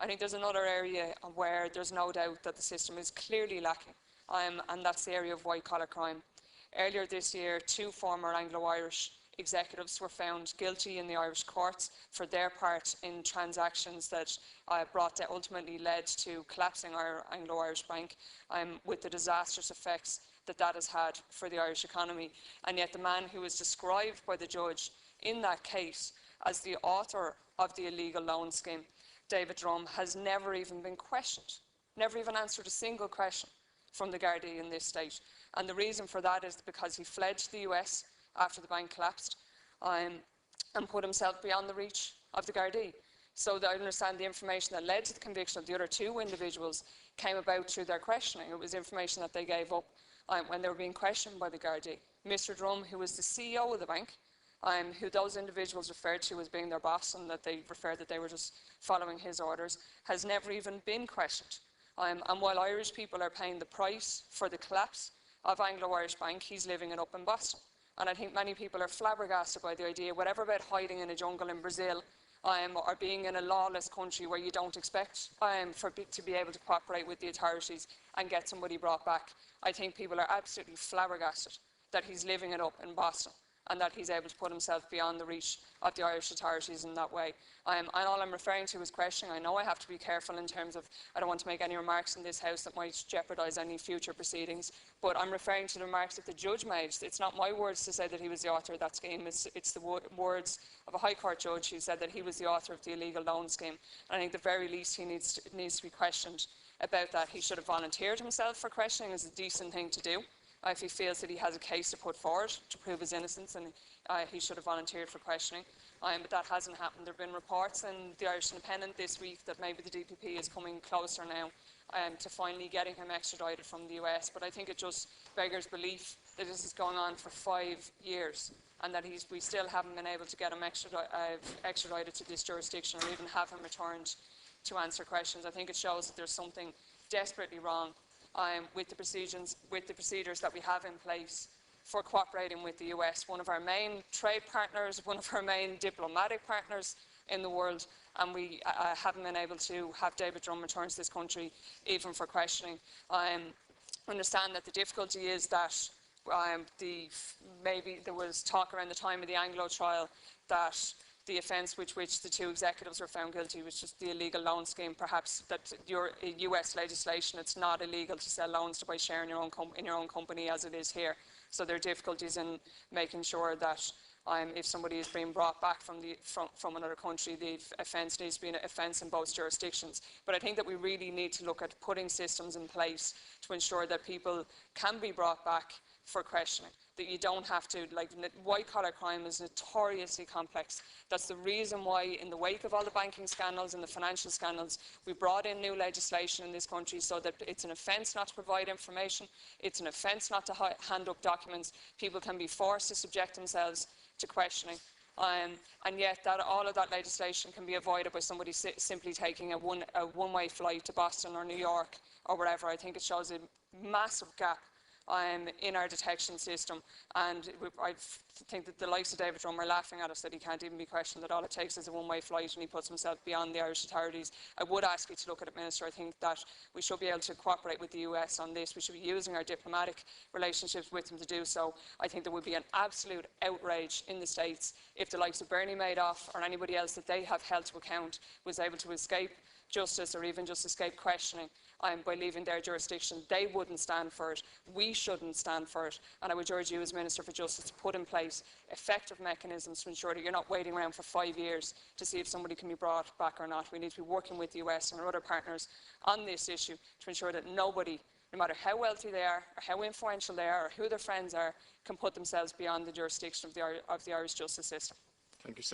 I think there's another area where there's no doubt that the system is clearly lacking, and that's the area of white-collar crime. Earlier this year, 2 former Anglo-Irish executives were found guilty in the Irish courts for their part in transactions that ultimately led to collapsing our Anglo-Irish Bank, with the disastrous effects that has had for the Irish economy. And yet the man who was described by the judge in that case as the author of the illegal loan scheme, David Drumm, has never even been questioned, never even answered a single question from the Gardai in this state. And the reason for that is because he fled to the US after the bank collapsed, and put himself beyond the reach of the Gardai. So I understand the information that led to the conviction of the other 2 individuals came about through their questioning. It was information that they gave up when they were being questioned by the Gardai. Mr. Drumm, who was the CEO of the bank, who those individuals referred to as being their boss, and that they referred that they were just following his orders, has never even been questioned. And while Irish people are paying the price for the collapse of Anglo-Irish Bank, he's living it up in Boston. And I think many people are flabbergasted by the idea, whatever about hiding in a jungle in Brazil, or being in a lawless country where you don't expect to be able to cooperate with the authorities and get somebody brought back. I think people are absolutely flabbergasted that he's living it up in Boston, and that he's able to put himself beyond the reach of the Irish authorities in that way. And all I'm referring to is questioning. I know I have to be careful in terms of, I don't want to make any remarks in this House that might jeopardise any future proceedings, but I'm referring to the remarks that the judge made. It's not my words to say that he was the author of that scheme, it's the words of a High Court judge who said that he was the author of the illegal loan scheme. And I think at the very least he needs to be questioned about that. He should have volunteered himself for questioning. It's a decent thing to do. If he feels that he has a case to put forward to prove his innocence, and he should have volunteered for questioning. But that hasn't happened. There have been reports in the Irish Independent this week that maybe the DPP is coming closer now to finally getting him extradited from the US. But I think it just beggars belief that this is going on for 5 years, and that we still haven't been able to get him extradited to this jurisdiction, or even have him returned to answer questions. I think it shows that there's something desperately wrong with the procedures that we have in place for cooperating with the US, one of our main trade partners, one of our main diplomatic partners in the world, and we haven't been able to have David Drumm return to this country even for questioning. I understand that the difficulty is that maybe there was talk around the time of the Anglo trial that the offence which the 2 executives were found guilty was just the illegal loan scheme. Perhaps that your US legislation, it's not illegal to sell loans by sharing in your own company as it is here. So there are difficulties in making sure that if somebody is being brought back from another country, the offence needs to be an offence in both jurisdictions. But I think that we really need to look at putting systems in place to ensure that people can be brought back for questioning, that you don't have to, white-collar crime is notoriously complex. That's the reason why, in the wake of all the banking scandals and the financial scandals, we brought in new legislation in this country so that it's an offence not to provide information, it's an offence not to hand up documents, people can be forced to subject themselves to questioning. And yet all of that legislation can be avoided by somebody simply taking a one-way flight to Boston or New York or wherever. I think it shows a massive gap in our detection system, and I think that the likes of David Drumm are laughing at us that he can't even be questioned, that all it takes is a one-way flight and he puts himself beyond the Irish authorities. I would ask you to look at it, Minister. I think that we should be able to cooperate with the US on this. We should be using our diplomatic relationships with them to do so. I think there would be an absolute outrage in the States if the likes of Bernie Madoff or anybody else that they have held to account was able to escape justice or even just escape questioning by leaving their jurisdiction. They wouldn't stand for it. We shouldn't stand for it. And I would urge you as Minister for Justice to put in place effective mechanisms to ensure that you're not waiting around for 5 years to see if somebody can be brought back or not. We need to be working with the US and our other partners on this issue to ensure that nobody, no matter how wealthy they are or how influential they are or who their friends are, can put themselves beyond the jurisdiction of the Irish justice system. Thank you, Senator.